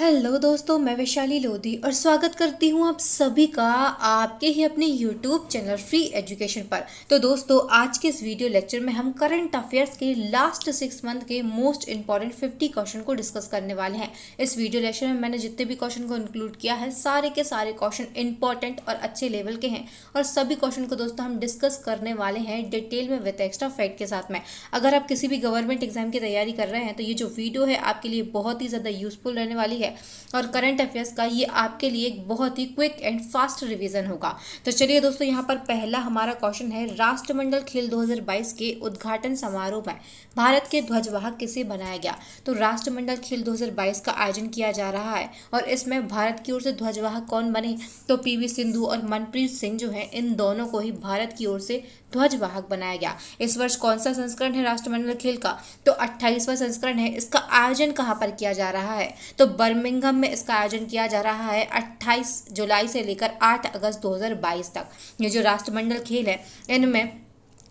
Hello दोस्तों, मैं वैशाली लोधी और स्वागत करती हूँ आप सभी का आपके ही अपने यूट्यूब चैनल फ्री एजुकेशन पर। तो दोस्तों, आज के इस वीडियो लेक्चर में हम करंट अफेयर्स के लास्ट 6 मंथ के मोस्ट इंपॉर्टेंट 50 क्वेश्चन को डिस्कस करने वाले हैं। इस वीडियो लेक्चर में मैंने जितने भी क्वेश्चन को इंक्लूड किया है, सारे के सारे क्वेश्चन इंपॉर्टेंट और अच्छे लेवल के हैं और सभी क्वेश्चन को दोस्तों हम डिस्कस करने वाले हैं डिटेल में विद एक्स्ट्रा फैक्ट के साथ में। अगर आप किसी भी गवर्नमेंट एग्जाम की तैयारी कर रहे हैं तो ये जो वीडियो है आपके लिए बहुत ही ज़्यादा यूजफुल रहने वाली है और करंट अफेयर्स का ये आपके लिए एक बहुत ही क्विक एंड फास्ट रिवीजन होगा। तो चलिए दोस्तों, यहाँ पर पहला हमारा क्वेश्चन है, राष्ट्रमंडल खेल 2022 के उद्घाटन समारोह में भारत के ध्वजवाहक किसे बनाया गया। तो राष्ट्रमंडल खेल 2022 का आयोजन किया जा रहा है और इसमें भारत की ओर से ध्वजवाहक कौन बने, तो पीवी सिंधु और मनप्रीत सिंह जो है, इन दोनों को ही भारत की ओर से ध्वजवाहक बनाया गया। इस वर्ष कौन सा संस्करण है राष्ट्रमंडल खेल का, तो 28वां संस्करण है। इसका आयोजन कहाँ पर किया जा रहा है, तो बर्मिंघम में इसका आयोजन किया जा रहा है 28 जुलाई से लेकर 8 अगस्त 2022 तक। ये जो राष्ट्रमंडल खेल है, इनमें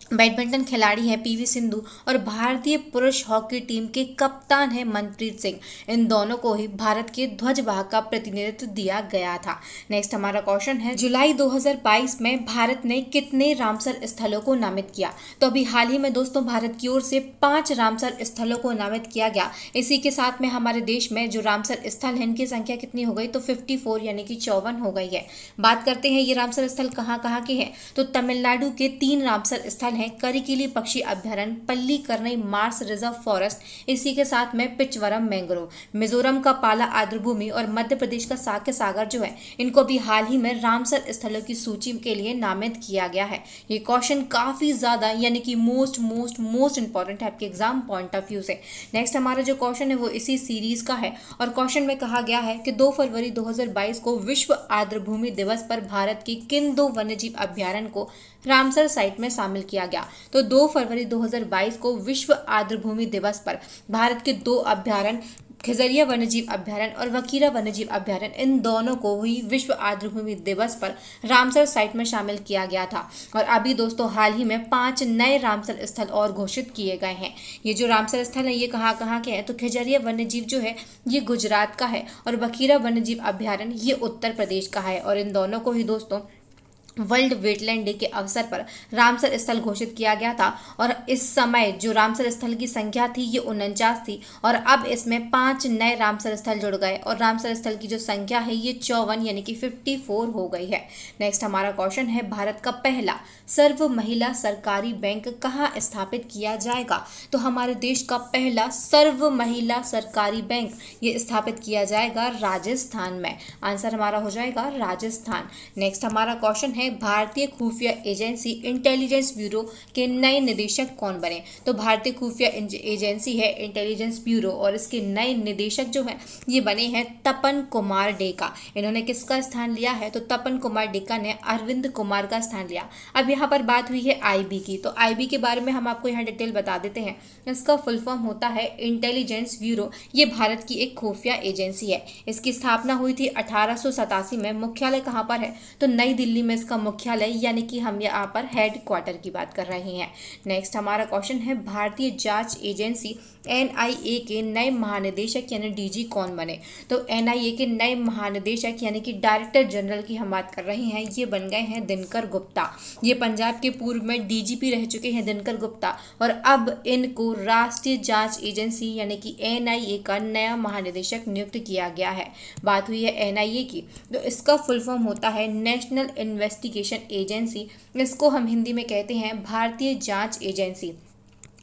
बैडमिंटन खिलाड़ी हैं पीवी सिंधु और भारतीय पुरुष हॉकी टीम के कप्तान हैं मनप्रीत सिंह। इन दोनों को ही भारत के ध्वजवाहक का प्रतिनिधित्व दिया गया था। नेक्स्ट हमारा क्वेश्चन है, जुलाई 2022 में भारत ने कितने रामसर स्थलों को नामित किया। तो अभी हाल ही में दोस्तों भारत की ओर से 5 रामसर स्थलों को नामित किया गया। इसी के साथ में हमारे देश में जो रामसर स्थल है, इनकी संख्या कितनी हो गई, तो 54 यानी कि 54 हो गई है। बात करते हैं ये रामसर स्थल कहाँ कहाँ के हैं, तो तमिलनाडु के 3 रामसर स्थल है, करिकिली पक्षी अभ्यारण्य, पल्लीकरनई मार्स रिजर्व फॉरेस्ट, इसी के साथ में पिचवरम मैंग्रोव, मिजोरम का पाला आर्द्रभूमि और मध्य प्रदेश का साक्य सागर जो है, इनको भी हाल ही में रामसर स्थलों की सूची के लिए नामित किया गया है। ये क्वेश्चन काफी ज्यादा यानी कि मोस्ट इंपॉर्टेंट है आपके एग्जाम पॉइंट ऑफ व्यू से। नेक्स्ट हमारा जो क्वेश्चन है वो इसी सीरीज का है और क्वेश्चन में कहा गया है कि 2 फरवरी 2022 को विश्व आर्द्रभूमि दिवस पर भारत के किन 2 वन्यजीव अभ्यारण्य को रामसर साइट में शामिल किया गया। तो 2 फरवरी 2022 को विश्व आर्द्रभूमि दिवस पर भारत के 2 अभ्यारण्य, खिजरिया वन्यजीव अभ्यारण्य और वकीरा वन्यजीव अभ्यारण्य, इन दोनों को ही विश्व आर्द्रभूमि दिवस पर रामसर साइट में शामिल किया गया था। और अभी दोस्तों हाल ही में 5 नए रामसर स्थल और घोषित किए गए हैं। ये जो रामसर स्थल है ये कहाँ कहाँ के हैं, तो खिजरिया वन्यजीव जो है ये गुजरात का है और वकीरा वन्यजीव अभ्यारण्य ये उत्तर प्रदेश का है। और इन दोनों को ही दोस्तों वर्ल्ड वेटलैंड डे के अवसर पर रामसर स्थल घोषित किया गया था और इस समय जो रामसर स्थल की संख्या थी ये 49 थी और अब इसमें 5 नए रामसर स्थल जुड़ गए और रामसर स्थल की जो संख्या है ये 54 यानी कि 54 हो गई है। नेक्स्ट हमारा क्वेश्चन है, भारत का पहला सर्व महिला सरकारी बैंक कहाँ स्थापित किया जाएगा। तो हमारे देश का पहला सर्व महिला सरकारी बैंक ये स्थापित किया जाएगा राजस्थान में। आंसर हमारा हो जाएगा राजस्थान। नेक्स्ट हमारा क्वेश्चन है, भारतीय खुफिया एजेंसी इंटेलिजेंस ब्यूरो के नए निदेशक कौन बने। तो भारतीय खुफिया एजेंसी है इंटेलिजेंस ब्यूरो और इसके नए निदेशक जो हैं ये बने हैं तपन कुमार डेका। इन्होंने किसका स्थान लिया है, तो तपन कुमार डेका ने अरविंद कुमार का स्थान लिया। अब यहाँ पर बात हुई है आईबी की, तो आईबी के बारे में हम आपको यहाँ डिटेल बता देते हैं। इसका फुल फॉर्म होता है इंटेलिजेंस ब्यूरो। ये भारत की एक खुफिया एजेंसी है। इसकी स्थापना हुई थी 1887 में। मुख्यालय कहाँ पर है, तो नई दिल्ली में इसका मुख्यालय, यानी कि हम यहाँ पर हेड क्वार्टर की बात कर रहे हैं। नेक्स्ट हमारा क्वेश्चन है, भारतीय जांच एजेंसी एनआईए के नए महानिदेशक यानी डीजी कौन बने। तो एनआईए के नए महानिदेशक यानी कि डायरेक्टर जनरल की हम बात कर रहे हैं, ये बन गए हैं दिनकर गुप्ता। ये पंजाब के पूर्व में डीजीपी रह चुके हैं दिनकर गुप्ता और अब इनको राष्ट्रीय जांच एजेंसी यानी कि एनआईए का नया महानिदेशक नियुक्त किया गया है। बात हुई है एनआईए की, तो इसका फुल फॉर्म होता है नेशनल इन्वेस्टिगेशन एजेंसी। इसको हम हिंदी में कहते हैं भारतीय जांच एजेंसी।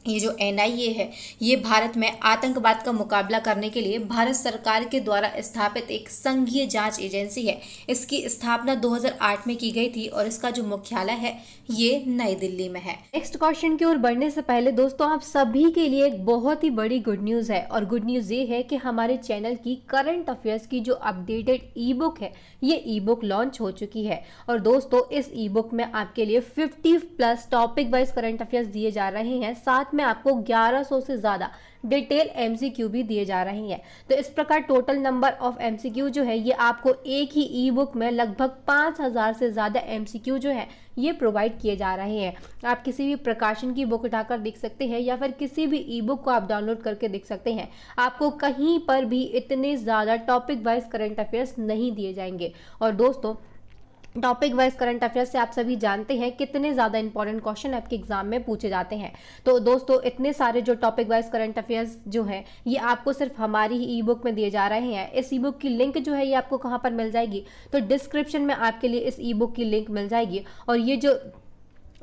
ये जो एनआईए है ये भारत में आतंकवाद का मुकाबला करने के लिए भारत सरकार के द्वारा स्थापित एक संघीय जांच एजेंसी है। इसकी स्थापना 2008 में की गई थी और इसका जो मुख्यालय है ये नई दिल्ली में है। नेक्स्ट क्वेश्चन की ओर बढ़ने से पहले दोस्तों आप सभी के लिए एक बहुत ही बड़ी गुड न्यूज है और गुड न्यूज ये है कि हमारे चैनल की करंट अफेयर्स की जो अपडेटेड ई बुक है ये ई बुक लॉन्च हो चुकी है। और दोस्तों इस ई बुक में आपके लिए 50+ टॉपिक वाइज करंट अफेयर्स दिए जा रहे हैं, साथ साथ में आपको 1100 से ज़्यादा डिटेल एमसीक्यू भी दिए जा रहे हैं। तो इस प्रकार टोटल नंबर ऑफ एमसीक्यू जो है ये आपको एक ही ई बुक में लगभग 5000 से ज़्यादा एमसीक्यू जो है ये प्रोवाइड किए जा रहे हैं। आप किसी भी प्रकाशन की बुक उठाकर देख सकते हैं या फिर किसी भी ई बुक को आप डाउनलोड करके देख सकते हैं। आपको कहीं पर भी इतने ज़्यादा टॉपिक वाइज करंट अफेयर्स नहीं दिए जाएंगे। और दोस्तों, टॉपिक वाइज करंट अफेयर्स से आप सभी जानते हैं कितने ज़्यादा इंपॉर्टेंट क्वेश्चन आपके एग्जाम में पूछे जाते हैं। तो दोस्तों, इतने सारे जो टॉपिक वाइज करंट अफेयर्स जो हैं ये आपको सिर्फ हमारी ही ई बुक में दिए जा रहे हैं। इस ई बुक की लिंक जो है ये आपको कहाँ पर मिल जाएगी, तो डिस्क्रिप्शन में आपके लिए इस ई बुक की लिंक मिल जाएगी। और ये जो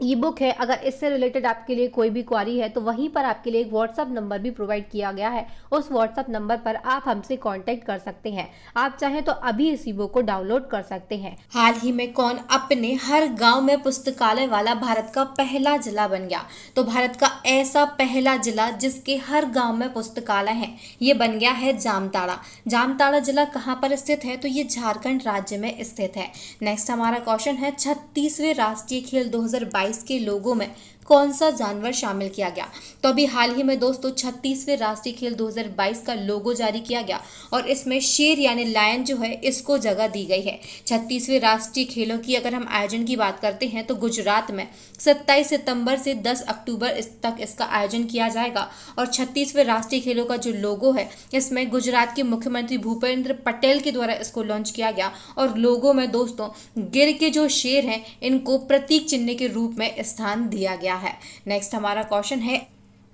ई बुक है, अगर इससे रिलेटेड आपके लिए कोई भी क्वारी है तो वहीं पर आपके लिए एक व्हाट्सअप नंबर भी प्रोवाइड किया गया है। उस व्हाट्सअप नंबर पर आप हमसे कांटेक्ट कर सकते हैं। आप चाहें तो अभी इस ई बुक को डाउनलोड कर सकते हैं। हाल ही में कौन अपने हर गांव में पुस्तकालय वाला भारत का पहला जिला बन गया? तो भारत का ऐसा पहला जिला जिसके हर गांव में पुस्तकालय है, ये बन गया है जामताड़ा। जामताड़ा जिला कहाँ पर स्थित है? तो ये झारखंड राज्य में स्थित है। नेक्स्ट हमारा क्वेश्चन है, 36वें राष्ट्रीय खेल 2022 के लोगों में कौन सा जानवर शामिल किया गया? तो अभी हाल ही में दोस्तों 36वें राष्ट्रीय खेल 2022 का लोगो जारी किया गया और इसमें शेर यानी लायन जो है इसको जगह दी गई है। 36वें राष्ट्रीय खेलों की अगर हम आयोजन की बात करते हैं तो गुजरात में 27 सितंबर से 10 अक्टूबर तक इसका आयोजन किया जाएगा। और 36वें राष्ट्रीय खेलों का जो लोगो है इसमें गुजरात के मुख्यमंत्री भूपेंद्र पटेल के द्वारा इसको लॉन्च किया गया। और लोगो में दोस्तों गिर के जो शेर हैं इनको प्रतीक चिन्ह के रूप में स्थान दिया गया है। नेक्स्ट हमारा क्वेश्चन है,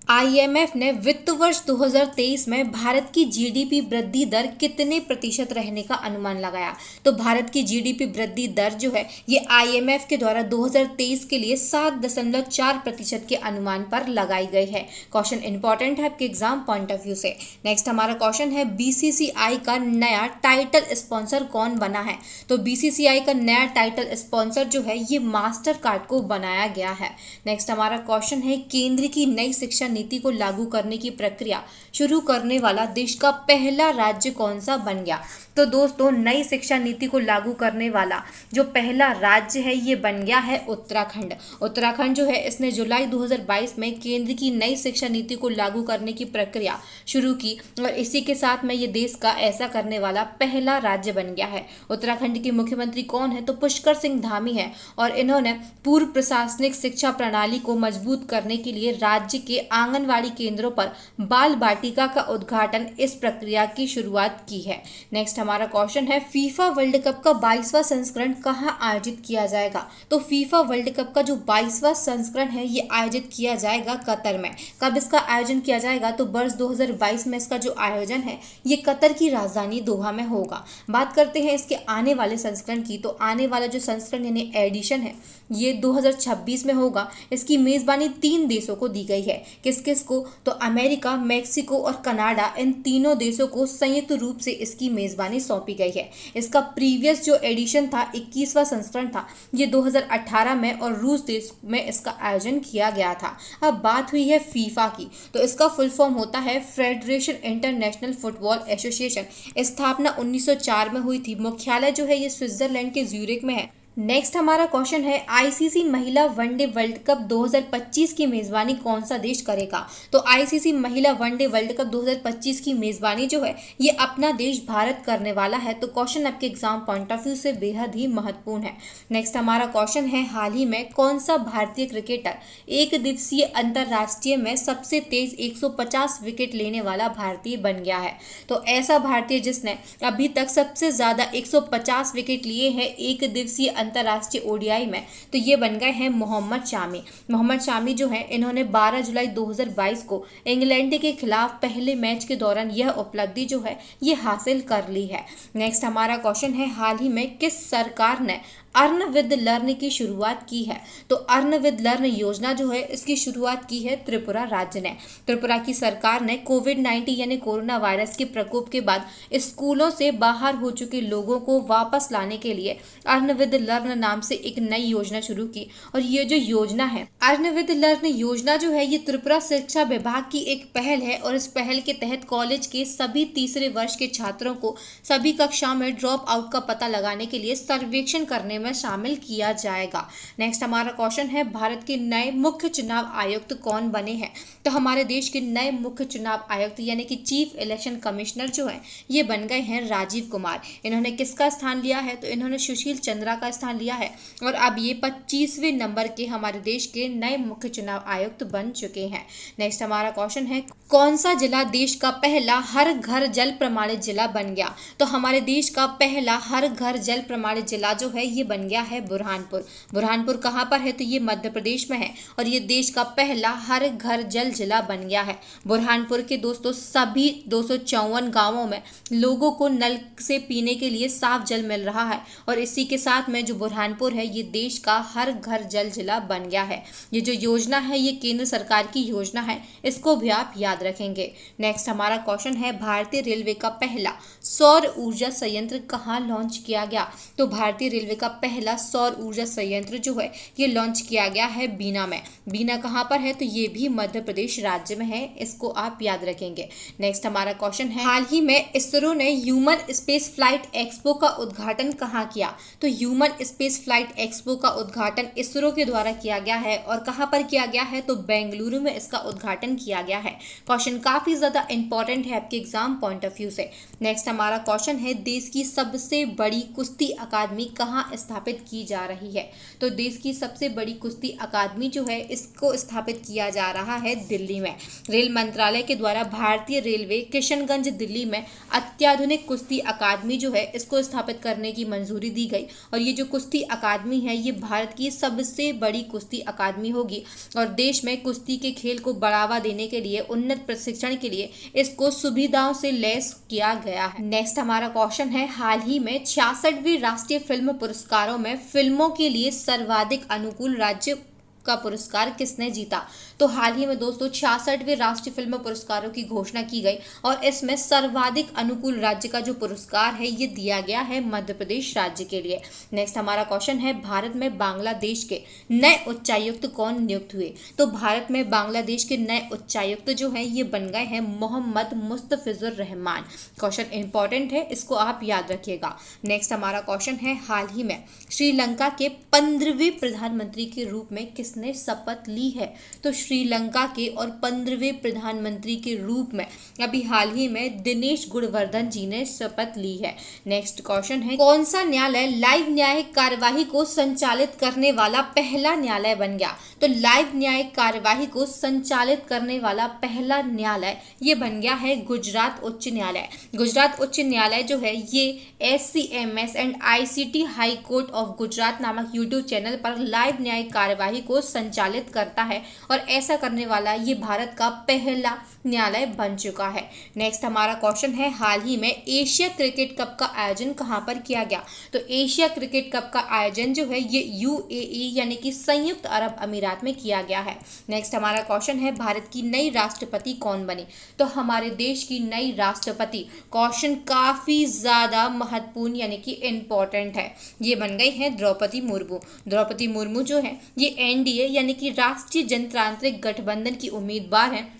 आईएमएफ ने वित्त वर्ष 2023 में भारत की जीडीपी वृद्धि दर कितने प्रतिशत रहने का अनुमान लगाया? तो भारत की जीडीपी वृद्धि दर जो है ये आईएमएफ के द्वारा 2023 के लिए 7.4% के अनुमान पर लगाई गई है। क्वेश्चन इंपॉर्टेंट है आपके एग्जाम पॉइंट ऑफ व्यू से। नेक्स्ट हमारा क्वेश्चन है, बीसीसीआई का नया टाइटल स्पॉन्सर कौन बना है? तो बीसीसीआई का नया टाइटल स्पॉन्सर जो है ये मास्टर कार्ड को बनाया गया है। नेक्स्ट हमारा क्वेश्चन है, केंद्र की नई शिक्षा नीति को लागू करने की प्रक्रिया शुरू करने वाला देश का पहला राज्य कौन सा बन गया? तो दोस्तों नई शिक्षा नीति को लागू करने वाला जो पहला राज्य है ये बन गया है उत्तराखंड। उत्तराखंड जो है इसने जुलाई 2022 में केंद्र की नई शिक्षा नीति को लागू करने की प्रक्रिया शुरू की और इसी के साथ में ये देश का ऐसा करने वाला पहला राज्य बन गया है। उत्तराखंड के मुख्यमंत्री कौन है? तो पुष्कर सिंह धामी है और इन्होंने पूर्व प्रशासनिक शिक्षा प्रणाली को मजबूत करने के लिए राज्य के आंगनवाड़ी केंद्रों पर बाल बाटिका का उद्घाटन इस प्रक्रिया की शुरुआत की है। नेक्स्ट हमारा क्वेश्चन है, फीफा वर्ल्ड कप का 22वां संस्करण कहाँ आयोजित किया जाएगा? तो फीफा वर्ल्ड कप का जो 22वां संस्करण है ये आयोजित किया जाएगा कतर में। कब इसका आयोजन किया जाएगा? तो वर्ष 2022 में इसका जो आयोजन है ये कतर की राजधानी दोहा में होगा। बात करते हैं इसके आने वाले संस्करण की, तो आने वाला जो संस्करण यानी एडिशन है ये 2026 में होगा। इसकी मेजबानी 3 देशों को दी गई है। किस किस को? तो अमेरिका, मैक्सिको और कनाडा, इन तीनों देशों को संयुक्त रूप से इसकी मेजबानी सौंपी गई है। इसका प्रीवियस जो एडिशन था 21वां संस्करण था ये 2018 में और रूस देश में इसका आयोजन किया गया था। अब बात हुई है फीफा की, तो इसका फुल फॉर्म होता है फेडरेशन इंटरनेशनल फुटबॉल एसोसिएशन। स्थापना 1904 में हुई थी। मुख्यालय जो है ये स्विट्जरलैंड के ज्यूरिख में है। नेक्स्ट हमारा क्वेश्चन है, आईसीसी महिला वनडे वर्ल्ड कप 2025 की मेजबानी कौन सा देश करेगा? तो आईसीसी महिला वनडे वर्ल्ड कप 2025 की मेजबानी जो है ये अपना देश भारत करने वाला है। तो क्वेश्चन आपके एग्जाम पॉइंट ऑफ व्यू से बेहद ही महत्वपूर्ण है। नेक्स्ट हमारा क्वेश्चन है, हाल ही में कौन सा भारतीय क्रिकेटर एक दिवसीय अंतरराष्ट्रीय में सबसे तेज 150 विकेट लेने वाला भारतीय बन गया है? तो ऐसा भारतीय जिसने अभी तक सबसे ज्यादा 150 विकेट लिए हैं एक दिवसीय अंतरराष्ट्रीय ओडीआई में, तो ये बन गए हैं मोहम्मद शामी। मोहम्मद शामी जो है इन्होंने 12 जुलाई 2022 को इंग्लैंड के खिलाफ पहले मैच के दौरान यह उपलब्धि जो है ये हासिल कर ली है। नेक्स्ट हमारा क्वेश्चन है, हाल ही में किस सरकार ने अर्न विद लर्न की शुरुआत की है? तो अर्न विद लर्न योजना जो है इसकी शुरुआत की है त्रिपुरा राज्य ने। त्रिपुरा की सरकार ने कोविड-19 यानी कोरोना वायरस के प्रकोप के बाद स्कूलों से बाहर हो चुके लोगों को वापस लाने के लिए अर्न विद लर्न नाम से एक नई योजना शुरू की। और ये जो योजना है अर्न विद लर्न योजना जो है ये त्रिपुरा शिक्षा विभाग की एक पहल है और इस पहल के तहत कॉलेज के सभी तीसरे वर्ष के छात्रों को सभी कक्षाओं में ड्रॉप आउट का पता लगाने के लिए सर्वेक्षण करने करने में शामिल किया जाएगा। नेक्स्ट हमारा क्वेश्चन है, भारत के नए मुख्य चुनाव आयुक्त कौन बने हैं? तो हमारे देश के नए मुख्य चुनाव आयुक्त यानी कि चीफ इलेक्शन कमिश्नर जो है ये बन गए हैं राजीव कुमार। इन्होंने किसका स्थान लिया है? तो इन्होंने सुशील चंद्रा का स्थान लिया है और अब ये 25वें नंबर के हमारे देश के नए मुख्य चुनाव आयुक्त बन चुके हैं। नेक्स्ट हमारा क्वेश्चन है, कौन सा जिला देश का पहला हर घर जल प्रमाणित जिला बन गया? तो हमारे देश का पहला हर घर जल प्रमाणित जिला जो है ये बन गया है बुरहानपुर। बुरहानपुर कहाँ पर है? तो ये मध्य प्रदेश में है और ये देश का पहला हर घर जल जिला बन गया है। बुरहानपुर के दोस्तों सभी 254 गांवों में लोगों को नल से पीने के लिए साफ जल मिल रहा है और इसी के साथ में जो बुरहानपुर है ये देश का हर घर जल जिला बन गया है। ये जो योजना है ये केंद्र सरकार की योजना है, इसको भी आप याद रखेंगे। नेक्स्ट हमारा क्वेश्चन है, भारतीय रेलवे का पहला सौर ऊर्जा संयंत्र कहाँ लॉन्च किया गया? तो भारतीय रेलवे का पहला सौर ऊर्जा संयंत्र जो है ये लॉन्च किया गया है बीना में। बीना कहाँ पर है? तो ये भी मध्य प्रदेश राज्य में है, इसको आप याद रखेंगे। नेक्स्ट हमारा क्वेश्चन है, हाल ही में इसरो ने ह्यूमन स्पेस फ्लाइट एक्सपो का उद्घाटन कहाँ किया? तो ह्यूमन स्पेस फ्लाइट एक्सपो का उद्घाटन इसरो के द्वारा किया गया है और कहाँ पर किया गया है? तो बेंगलुरु में इसका उद्घाटन किया गया है। क्वेश्चन काफी ज्यादा इंपॉर्टेंट है आपके एग्जाम पॉइंट ऑफ व्यू से। नेक्स्ट हमारा क्वेश्चन है, देश की सबसे बड़ी कुश्ती अकादमी कहाँ स्थापित की जा रही है? तो देश की सबसे बड़ी कुश्ती अकादमी जो है इसको स्थापित किया जा रहा है दिल्ली में। रेल मंत्रालय के द्वारा भारतीय रेलवे किशनगंज दिल्ली में अत्याधुनिक कुश्ती अकादमी जो है इसको स्थापित करने की मंजूरी दी गई और ये जो कुश्ती अकादमी है ये भारत की सबसे बड़ी कुश्ती अकादमी होगी और देश में कुश्ती के खेल को बढ़ावा देने के लिए, उन्नत प्रशिक्षण के लिए इसको सुविधाओं से लैस किया गया है। नेक्स्ट हमारा क्वेश्चन है, हाल ही में 66वीं राष्ट्रीय फिल्म पुरस्कारों में फिल्मों के लिए सर्वाधिक अनुकूल राज्य का पुरस्कार किसने जीता? तो हाल ही में दोस्तों 66वें राष्ट्रीय फिल्म पुरस्कारों की घोषणा की गई और इसमें सर्वाधिक अनुकूल राज्य का जो पुरस्कार है ये दिया गया है मध्य प्रदेश राज्य के लिए। नेक्स्ट हमारा क्वेश्चन है, भारत में बांग्लादेश के नए उच्चायुक्त कौन नियुक्त हुए? तो भारत में बांग्लादेश के नए उच्चायुक्त जो है ये बन गए हैं मोहम्मद मुस्तफिजुर रहमान। क्वेश्चन इंपॉर्टेंट है, इसको आप याद रखिएगा। नेक्स्ट हमारा क्वेश्चन है, हाल ही में श्रीलंका के 15वें प्रधानमंत्री के रूप में किसने शपथ ली है? तो श्रीलंका के और 15वें प्रधानमंत्री के रूप में अभी हाल ही में दिनेश गुणवर्धन जी ने शपथ ली है। नेक्स्ट क्वेश्चन है, कौन सा न्यायालय लाइव न्यायिक कार्यवाही को संचालित करने वाला पहला न्यायालय बन गया? तो लाइव न्यायिक कार्यवाही को संचालित करने वाला पहला न्यायालय ये बन गया है गुजरात उच्च न्यायालय। गुजरात उच्च न्यायालय जो है ये SCMS and ICT high court of Gujarat नामक यूट्यूब चैनल पर लाइव न्यायिक कार्यवाही को संचालित करता है और ऐसा करने वाला ये भारत का पहला न्यायालय बन चुका है। नेक्स्ट हमारा क्वेश्चन है, हाल ही में एशिया क्रिकेट कप का आयोजन कहां पर किया गया? तो एशिया क्रिकेट कप का आयोजन जो है ये UAE यानी कि संयुक्त अरब अमीरात में किया गया है। नेक्स्ट हमारा क्वेश्चन है, भारत की नई राष्ट्रपति कौन बनी? तो हमारे देश की नई राष्ट्रपति, क्वेश्चन काफी ज्यादा महत्वपूर्ण यानी कि इम्पोर्टेंट है, ये बन गई है द्रौपदी मुर्मू। द्रौपदी मुर्मू जो है ये NDA यानी कि राष्ट्रीय जनतांत्रिक गठबंधन की उम्मीदवार हैं।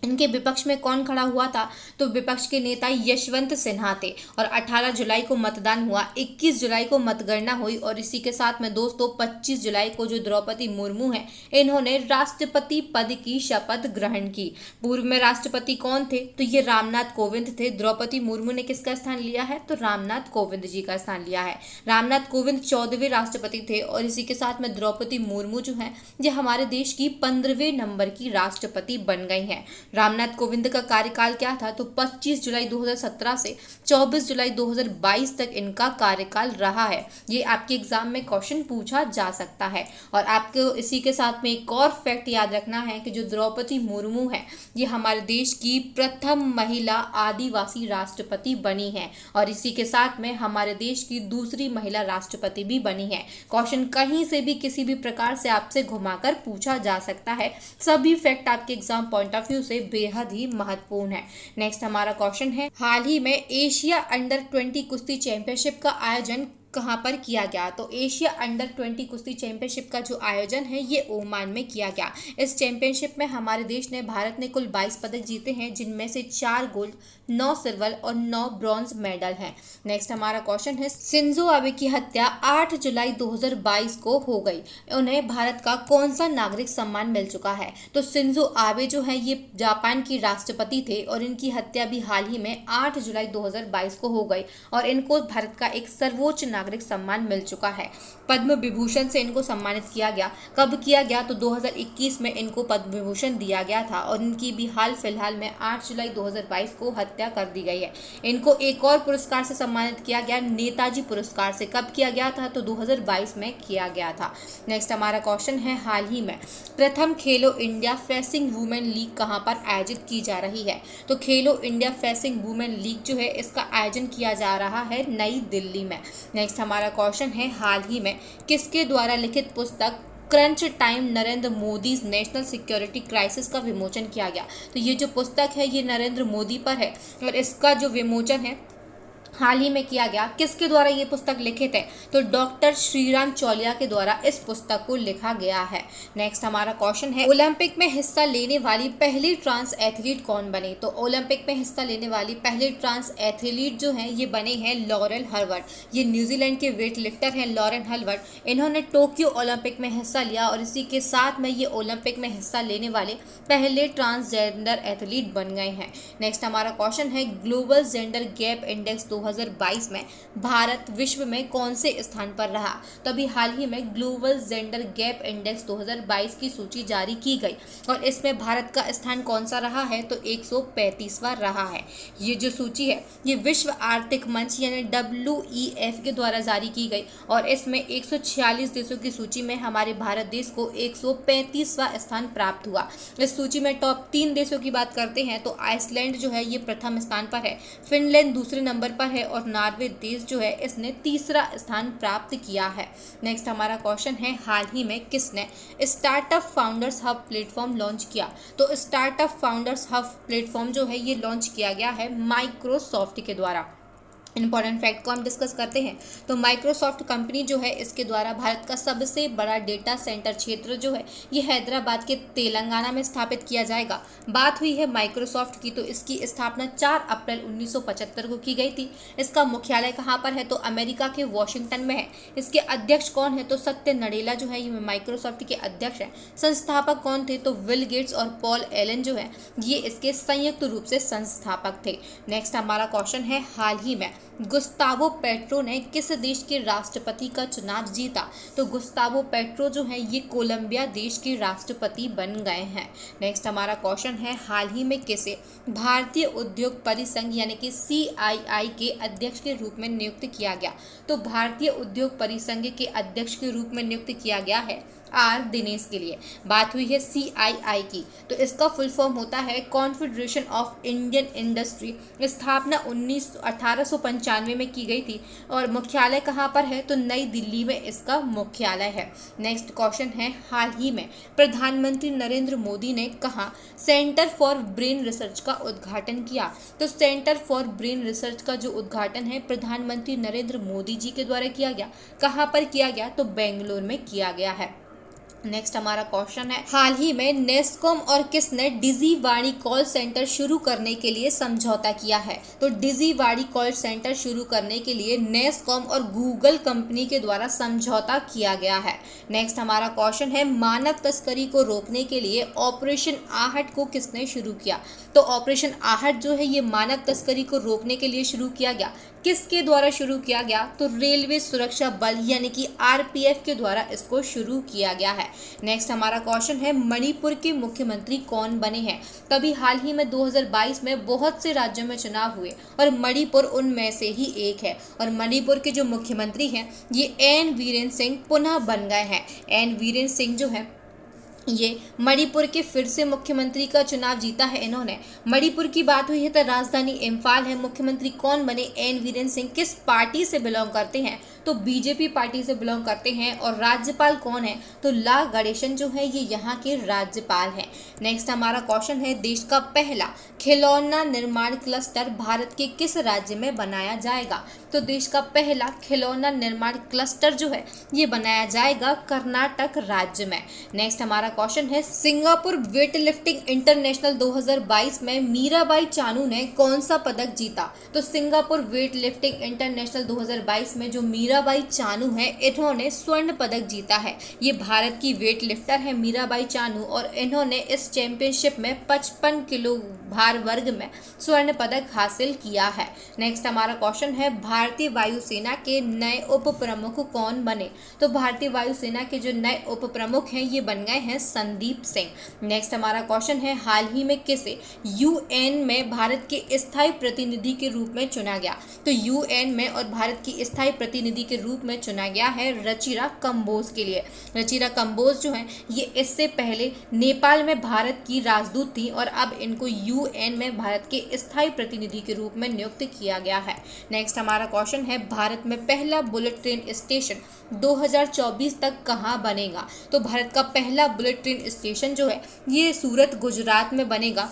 इनके विपक्ष में कौन खड़ा हुआ था? तो विपक्ष के नेता यशवंत सिन्हा थे और 18 जुलाई को मतदान हुआ, 21 जुलाई को मतगणना हुई और इसी के साथ में दोस्तों 25 जुलाई को जो द्रौपदी मुर्मू हैं इन्होंने राष्ट्रपति पद की शपथ ग्रहण की। पूर्व में राष्ट्रपति कौन थे? तो ये रामनाथ कोविंद थे। द्रौपदी मुर्मू ने किसका स्थान लिया है? तो रामनाथ कोविंद जी का स्थान लिया है। रामनाथ कोविंद 14वें राष्ट्रपति थे और इसी के साथ में द्रौपदी मुर्मू जो है ये हमारे देश की 15वें नंबर की राष्ट्रपति बन गई हैं। रामनाथ कोविंद का कार्यकाल क्या था? तो 25 जुलाई 2017 से 24 जुलाई 2022 तक इनका कार्यकाल रहा है। ये आपके एग्जाम में क्वेश्चन पूछा जा सकता है। और आपको इसी के साथ में एक और फैक्ट याद रखना है कि जो द्रौपदी मुर्मू है ये हमारे देश की प्रथम महिला आदिवासी राष्ट्रपति बनी है और इसी के साथ में हमारे देश की दूसरी महिला राष्ट्रपति भी बनी है। क्वेश्चन कहीं से भी किसी भी प्रकार से आपसे घुमाकर पूछा जा सकता है। सभी फैक्ट आपके एग्जाम पॉइंट ऑफ व्यू से बेहद ही महत्वपूर्ण है। नेक्स्ट हमारा क्वेश्चन है, हाल ही में एशिया अंडर 20 कुश्ती चैंपियनशिप का आयोजन कहाँ पर किया गया? तो एशिया अंडर 20 कुश्ती चैंपियनशिप का जो आयोजन है ये ओमान में किया गया। इस चैंपियनशिप में हमारे देश ने भारत ने कुल 22 पदक जीते हैं, जिनमें से 4 गोल्ड, 9 सिल्वर और 9 ब्रॉन्ज मेडल हैं। नेक्स्ट हमारा क्वेश्चन है, शिंजो आबे की हत्या 8 जुलाई 2022 को हो गई। उन्हें भारत का कौन सा नागरिक सम्मान मिल चुका है? तो शिंजो आबे जो है ये जापान की राष्ट्रपति थे और इनकी हत्या भी हाल ही में 8 जुलाई 2022 को हो गई और इनको भारत का एक सर्वोच्च नागरिक सम्मान मिल चुका है। पद्म विभूषण से इनको सम्मानित किया गया। कब किया गया? तो 2021 में इनको पद्म विभूषण दिया गया था और इनकी भी हाल फिलहाल में 8 जुलाई 2022 को हत्या कर दी गई है। इनको एक और पुरस्कार से सम्मानित किया गया, नेताजी पुरस्कार से। कब किया गया था? तो 2022 में किया गया था। नेक्स्ट हमारा क्वेश्चन है, हाल ही में प्रथम खेलो इंडिया फेंसिंग वुमेन लीग कहां पर आयोजित की जा रही है? तो खेलो इंडिया फेंसिंग वुमेन लीग जो है इसका आयोजन किया जा रहा है नई दिल्ली में। नेक्स्ट हमारा क्वेश्चन है, हाल ही में किसके द्वारा लिखित पुस्तक crunch time Narendra Modi national security crisis का विमोचन किया गया? तो ये जो पुस्तक है ये नरेंद्र मोदी पर है और इसका जो विमोचन है हाल ही में किया गया। किसके द्वारा ये पुस्तक लिखित है? तो डॉक्टर श्रीराम चौलिया के द्वारा इस पुस्तक को लिखा गया है। नेक्स्ट हमारा क्वेश्चन है, ओलंपिक में हिस्सा लेने वाली पहली ट्रांस एथलीट कौन बने? तो ओलंपिक में हिस्सा लेने वाली पहली ट्रांस एथलीट जो है ये बने हैं लॉरेन हर्वर्ड। ये न्यूजीलैंड के वेट लिफ्टर हैं लॉरेन हर्वर्ड। इन्होंने टोक्यो ओलंपिक में हिस्सा लिया और इसी के साथ में ये ओलंपिक में हिस्सा लेने वाले पहले ट्रांसजेंडर एथलीट बन गए हैं। नेक्स्ट हमारा क्वेश्चन है, ग्लोबल जेंडर गैप इंडेक्स 2022 में भारत विश्व में कौन से स्थान पर रहा? तो अभी हाल ही में ग्लोबल जेंडर गैप इंडेक्स 2022 की सूची जारी की गई और इसमें भारत का स्थान कौन सा रहा है? तो 135वां रहा है। ये जो सूची है ये विश्व आर्थिक मंच यानी WEF के द्वारा जारी की गई और इसमें 146 देशों की सूची में हमारे भारत देश को 135वां स्थान प्राप्त हुआ। इस सूची में टॉप 3 देशों की बात करते हैं तो आइसलैंड जो है ये प्रथम स्थान पर है, फिनलैंड दूसरे नंबर पर है और नॉर्वे देश जो है इसने तीसरा स्थान प्राप्त किया है। नेक्स्ट हमारा क्वेश्चन है, हाल ही में किसने startup founders hub platform launch किया? तो स्टार्टअप फाउंडर्स हब प्लेटफॉर्म जो है ये लॉन्च किया गया है माइक्रोसॉफ्ट के द्वारा। इंपॉर्टेंट फैक्ट को हम डिस्कस करते हैं तो माइक्रोसॉफ्ट कंपनी जो है इसके द्वारा भारत का सबसे बड़ा डेटा सेंटर क्षेत्र जो है ये हैदराबाद के तेलंगाना में स्थापित किया जाएगा। बात हुई है माइक्रोसॉफ्ट की तो इसकी स्थापना 4 अप्रैल 1975 को की गई थी। इसका मुख्यालय कहाँ पर है? तो अमेरिका के वॉशिंगटन में है। इसके अध्यक्ष कौन है? तो सत्य नडेला जो है ये माइक्रोसॉफ्ट के अध्यक्ष हैं। संस्थापक कौन थे? तो विल गेट्स और पॉल एलन जो है ये इसके संयुक्त रूप से संस्थापक थे। नेक्स्ट हमारा क्वेश्चन है, हाल ही में गुस्तावो पेट्रो ने किस देश के राष्ट्रपति का चुनाव जीता? तो गुस्तावो पेट्रो जो है ये कोलंबिया देश के राष्ट्रपति बन गए हैं। नेक्स्ट हमारा क्वेश्चन है, हाल ही में किसे भारतीय उद्योग परिसंघ यानी कि CII के अध्यक्ष के रूप में नियुक्त किया गया? तो भारतीय उद्योग परिसंघ के अध्यक्ष के रूप में नियुक्त किया गया है R दिनेश के लिए। बात हुई है CII की तो इसका फुल फॉर्म होता है कॉन्फेडरेशन ऑफ इंडियन इंडस्ट्री। स्थापना 1895 में की गई थी और मुख्यालय कहाँ पर है? तो नई दिल्ली में इसका मुख्यालय है। नेक्स्ट क्वेश्चन है, हाल ही में प्रधानमंत्री नरेंद्र मोदी ने कहाँ सेंटर फॉर ब्रेन रिसर्च का उद्घाटन किया? तो सेंटर फॉर ब्रेन रिसर्च का जो उद्घाटन है प्रधानमंत्री नरेंद्र मोदी जी के द्वारा किया गया। कहाँ पर किया गया? तो बेंगलोर में किया गया है। नेक्स्ट हमारा क्वेश्चन है, हाल ही में नेस्कॉम और किसने डिजी वाणी कॉल सेंटर शुरू करने के लिए समझौता किया है? तो डिजी वाणी कॉल सेंटर शुरू करने के लिए नेस्कॉम और गूगल कंपनी के द्वारा समझौता किया गया है। नेक्स्ट हमारा क्वेश्चन है, मानव तस्करी को रोकने के लिए ऑपरेशन आहट को किसने शुरू किया? तो ऑपरेशन आहट जो है ये मानव तस्करी को रोकने के लिए शुरू किया गया। किसके द्वारा शुरू किया गया? तो रेलवे सुरक्षा बल यानी कि RPF के द्वारा इसको शुरू किया गया है। नेक्स्ट हमारा क्वेश्चन है, मणिपुर के मुख्यमंत्री कौन बने हैं? तभी हाल ही में 2022 में बहुत से राज्यों में चुनाव हुए और मणिपुर उनमें से ही एक है और मणिपुर के जो मुख्यमंत्री हैं ये एन वीरेंद्र सिंह पुनः बन गए हैं। एन वीरेंद्र सिंह जो है ये मणिपुर के फिर से मुख्यमंत्री का चुनाव जीता है इन्होंने। मणिपुर की बात हुई है तो राजधानी इम्फाल है। मुख्यमंत्री कौन बने? एन वीरेंद्र सिंह। किस पार्टी से बिलोंग करते हैं? तो बीजेपी पार्टी से बिलोंग करते हैं। और राज्यपाल कौन है, तो ला गणेशन जो है ये यहाँ के राज्यपाल हैं। नेक्स्ट हमारा क्वेश्चन है, देश का पहला खिलौना निर्माण क्लस्टर भारत के किस राज्य में बनाया जाएगा। तो देश का पहला खिलौना निर्माण क्लस्टर जो है ये बनाया जाएगा कर्नाटक राज्य में। नेक्स्ट हमारा क्वेश्चन है, सिंगापुर वेट लिफ्टिंग इंटरनेशनल 2022 में मीराबाई चानू ने कौन सा पदक जीता। तो सिंगापुर वेट लिफ्टिंग इंटरनेशनल 2022 में जो मीराबाई चानू है इन्होंने स्वर्ण पदक जीता है। ये भारत की वेट लिफ्टर है मीराबाई चानू और इन्होंने इस चैंपियनशिप में 55 किलो भार वर्ग में स्वर्ण पदक हासिल किया है। नेक्स्ट हमारा क्वेश्चन है, भारतीय वायुसेना के नए उप प्रमुख कौन बने। तो भारतीय वायुसेना के जो नए उप प्रमुख हैं ये बन गए हैं संदीप सिंह। नेक्स्ट हमारा क्वेश्चन है, हाल ही में किसे यूएन में भारत के स्थायी प्रतिनिधि के रूप में चुना गया। तो यूएन में और भारत की स्थायी प्रतिनिधि के रूप में चुना गया है रचिरा कंबोज के लिए। रचिरा कंबोज जो है ये इससे पहले नेपाल में भारत की राजदूत थी और अब इनको यूएन में भारत के स्थायी प्रतिनिधि के रूप में नियुक्त किया गया है। नेक्स्ट हमारा क्वेश्चन है, भारत में पहला बुलेट ट्रेन स्टेशन 2024 तक कहाँ बनेगा। तो भारत का पहला बुलेट ट्रेन स्टेशन जो है ये सूरत गुजरात में बनेगा।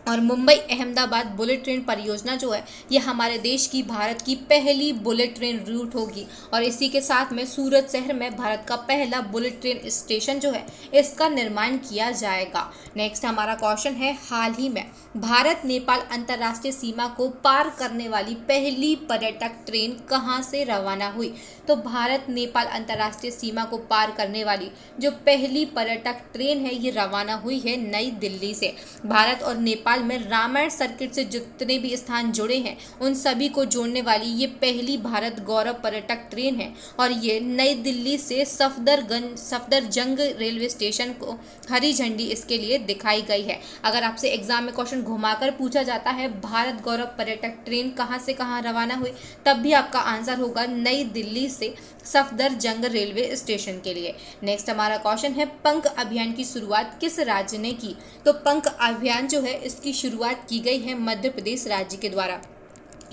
और मुंबई अहमदाबाद बुलेट ट्रेन परियोजना जो है ये हमारे देश की भारत की पहली बुलेट ट्रेन रूट होगी। और इसी के साथ में सूरत शहर में भारत का पहला बुलेट ट्रेन स्टेशन जो है इसका निर्माण किया जाएगा। नेक्स्ट हमारा क्वेश्चन है, हाल ही में भारत नेपाल अंतर्राष्ट्रीय सीमा को पार करने वाली पहली पर्यटक ट्रेन कहाँ से रवाना हुई। तो भारत नेपाल अंतर्राष्ट्रीय सीमा को पार करने वाली जो पहली पर्यटक ट्रेन है ये रवाना हुई है नई दिल्ली से। भारत और नेपाल में रामायण सर्किट से जितने भी स्थान जुड़े हैं उन सभी को जोड़ने वाली ये पहली भारत गौरव पर्यटक ट्रेन है। और ये नई दिल्ली से सफदरजंग रेलवे स्टेशन को हरी झंडी इसके लिए दिखाई गई है। अगर आपसे एग्जाम में क्वेश्चन घुमाकर पूछा जाता है भारत गौरव पर्यटक ट्रेन कहाँ से कहाँ रवाना हुई, तब भी आपका आंसर होगा नई दिल्ली से सफदरजंग रेलवे स्टेशन के लिए। नेक्स्ट हमारा क्वेश्चन है, पंख अभियान की शुरुआत किस राज्य ने की। तो पंख अभियान जो है की शुरुआत की गई है मध्य प्रदेश राज्य के द्वारा।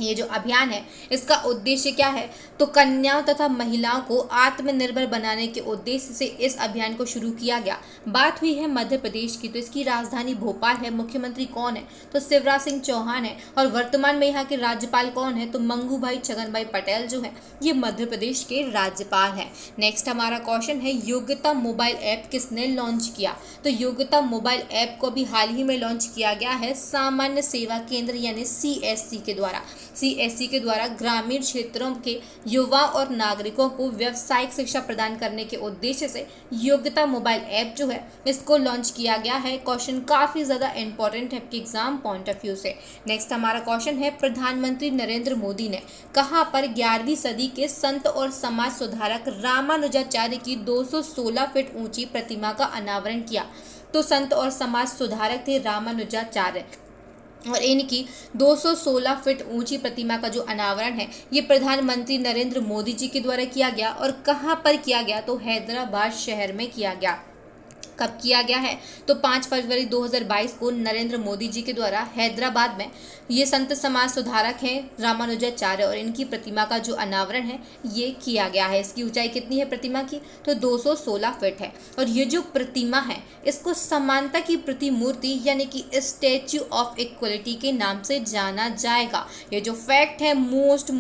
ये जो अभियान है इसका उद्देश्य क्या है, तो कन्याओं तथा महिलाओं को आत्मनिर्भर बनाने के उद्देश्य से इस अभियान को शुरू किया गया। बात हुई है मध्य प्रदेश की, तो इसकी राजधानी भोपाल है। मुख्यमंत्री कौन है, तो शिवराज सिंह चौहान है। और वर्तमान में यहाँ के राज्यपाल कौन है, तो मंगू भाई छगन भाई पटेल जो है ये मध्य प्रदेश के राज्यपाल हैं। नेक्स्ट हमारा क्वेश्चन है, योग्यता मोबाइल ऐप किसने लॉन्च किया। तो योग्यता मोबाइल ऐप को भी हाल ही में लॉन्च किया गया है सामान्य सेवा केंद्र यानी सीएससी के द्वारा। सीएससी के द्वारा ग्रामीण क्षेत्रों के युवा और नागरिकों को व्यावसायिक शिक्षा प्रदान करने के उद्देश्य से योग्यता मोबाइल ऐप जो है इसको लॉन्च किया गया है। क्वेश्चन काफ़ी ज़्यादा इंपॉर्टेंट है आपके एग्जाम पॉइंट ऑफ व्यू से। नेक्स्ट हमारा क्वेश्चन है, प्रधानमंत्री नरेंद्र मोदी ने कहाँ पर 11वीं सदी के संत और समाज सुधारक रामानुजाचार्य की 216 फीट ऊंची प्रतिमा का अनावरण किया। तो संत और समाज सुधारक थे रामानुजाचार्य और इनकी 216 फीट ऊंची प्रतिमा का जो अनावरण है ये प्रधानमंत्री नरेंद्र मोदी जी के द्वारा किया गया। और कहाँ पर किया गया, तो हैदराबाद शहर में किया गया। कब किया गया है, तो 5 फरवरी 2022 को नरेंद्र मोदी जी के द्वारा हैदराबाद में ये संत समाज सुधारक हैं रामानुजाचार्य और इनकी प्रतिमा का जो अनावरण है ये किया गया है। इसकी ऊंचाई कितनी है प्रतिमा की, तो 216 फीट है। और ये जो प्रतिमा है इसको समानता की प्रतिमूर्ति यानी कि स्टैच्यू ऑफ इक्वलिटी के नाम से जाना जाएगा। ये जो फैक्ट है मोस्ट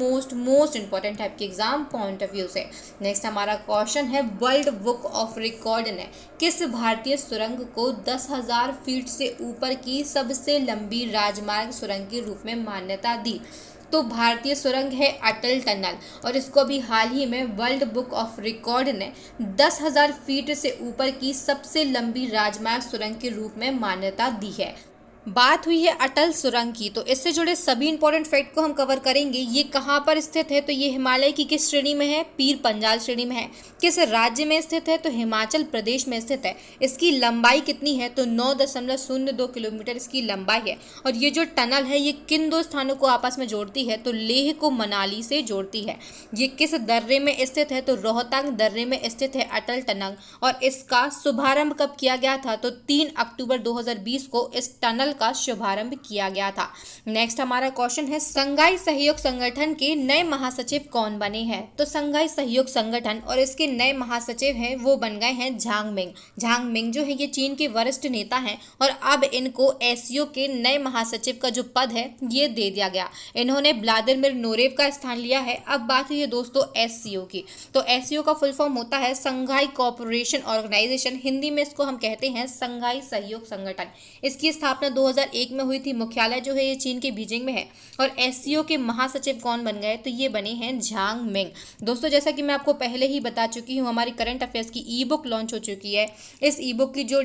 इंपॉर्टेंट है आपके एग्जाम पॉइंट ऑफ व्यू से। नेक्स्ट हमारा क्वेश्चन है, वर्ल्ड बुक ऑफ रिकॉर्ड ने किस भारतीय सुरंग को 10,000 फीट से ऊपर की सबसे लंबी राजमार्ग सुरंग के रूप में मान्यता दी। तो भारतीय सुरंग है अटल टनल और इसको भी हाल ही में वर्ल्ड बुक ऑफ रिकॉर्ड ने 10,000 फीट से ऊपर की सबसे लंबी राजमार्ग सुरंग के रूप में मान्यता दी है। बात हुई है अटल सुरंग की, तो इससे जुड़े सभी इंपॉर्टेंट फैक्ट को हम कवर करेंगे। ये कहाँ पर स्थित है, तो ये हिमालय की किस श्रेणी में है, पीर पंजाल श्रेणी में है। किस राज्य में स्थित है, तो हिमाचल प्रदेश में स्थित है। इसकी लंबाई कितनी है, तो 9.02 किलोमीटर इसकी लंबाई है। और ये जो टनल है ये किन दो स्थानों को आपस में जोड़ती है, तो लेह को मनाली से जोड़ती है। ये किस दर्रे में स्थित है, तो रोहतांग दर्रे में स्थित है अटल टनल। और इसका शुभारंभ कब किया गया था, तो 3 अक्टूबर 2020 को इस टनल पोर्टल का शुभारंभ किया गया था। नेक्स्ट हमारा क्वेश्चन है, संघाई सहयोग संगठन के नए महासचिव कौन बने हैं? तो संघाई सहयोग संगठन और इसके नए महासचिव हैं वो बन गए हैं झांग मिंग। झांग मिंग जो है ये चीन के वरिष्ठ नेता हैं और अब इनको एससीओ के नए महासचिव का जो पद है ये दे दिया गया। इन्होंने व्लादिमीर नोरेव का स्थान लिया है। अब बात हुई है दोस्तों एससीओ की, तो एससीओ का फुल फॉर्म होता है संघाई कोऑपरेशन ऑर्गेनाइजेशन, हिंदी में इसको हम कहते हैं संघाई सहयोग संगठन। इसकी स्थापना 2001 में हुई थी। मुख्यालय जो है ये चीन के बीजिंग में है। और एससीओ के महासचिव कौन बन गए? तो ये बने हैं झांग मिंग। दोस्तों जैसा कि मैं आपको पहले ही बता चुकी हूँ, हमारी करंट अफेयर्स की ई बुक लॉन्च हो चुकी है। इस ई बुक की जो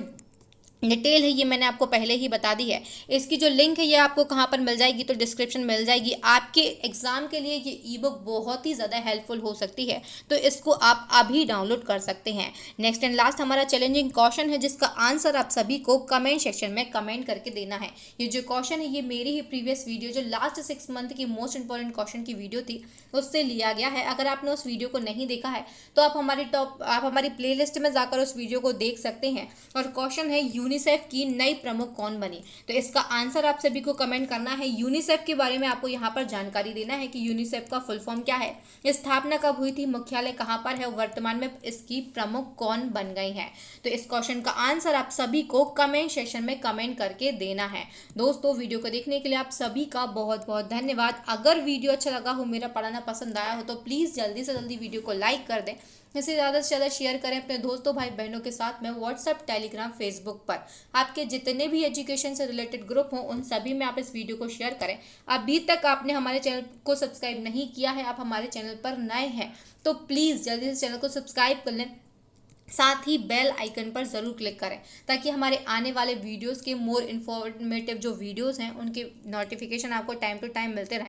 डिटेल है ये मैंने आपको पहले ही बता दी है। इसकी जो लिंक है ये आपको कहाँ पर मिल जाएगी? तो डिस्क्रिप्शन मिल जाएगी। आपके एग्जाम के लिए ये ई बुक बहुत ही ज़्यादा हेल्पफुल हो सकती है, तो इसको आप अभी डाउनलोड कर सकते हैं। नेक्स्ट एंड लास्ट हमारा चैलेंजिंग क्वेश्चन है जिसका आंसर आप सभी को कमेंट सेक्शन में कमेंट करके देना है। ये जो क्वेश्चन है ये मेरी ही प्रीवियस वीडियो जो लास्ट 6 मंथ की मोस्ट इंपॉर्टेंट क्वेश्चन की वीडियो थी उससे लिया गया है। अगर आपने उस वीडियो को नहीं देखा है तो आप हमारी प्लेलिस्ट में जाकर उस वीडियो को देख सकते हैं। और क्वेश्चन है यूनिसेफ की नई प्रमुख कौन बनी? तो इसका आंसर आप सभी को कमेंट करना है। यूनिसेफ के बारे में आपको यहाँ पर जानकारी देना है कि यूनिसेफ का फुल फॉर्म क्या है, स्थापना कब हुई थी, मुख्यालय कहाँ पर है, वर्तमान में इसकी प्रमुख कौन बन गई है। तो इस क्वेश्चन का आंसर आप सभी को कमेंट सेक्शन में कमेंट करके देना है। दोस्तों वीडियो को देखने के लिए आप सभी का बहुत बहुत धन्यवाद। अगर वीडियो अच्छा लगा हो, मेरा पढ़ाना पसंद आया हो तो प्लीज़ जल्दी से जल्दी वीडियो को लाइक कर दें। इसे ज़्यादा से ज़्यादा शेयर करें अपने दोस्तों भाई बहनों के साथ में व्हाट्सएप, टेलीग्राम, फेसबुक पर। आपके जितने भी एजुकेशन से रिलेटेड ग्रुप हों उन सभी में आप इस वीडियो को शेयर करें। अभी तक आपने हमारे चैनल को सब्सक्राइब नहीं किया है, आप हमारे चैनल पर नए हैं तो प्लीज़ जल्दी से चैनल को सब्सक्राइब कर लें। साथ ही बेल आइकन पर ज़रूर क्लिक करें ताकि हमारे आने वाले वीडियोस के मोर इन्फॉर्मेटिव जो वीडियोस हैं उनके नोटिफिकेशन आपको टाइम टू टाइम मिलते रहें।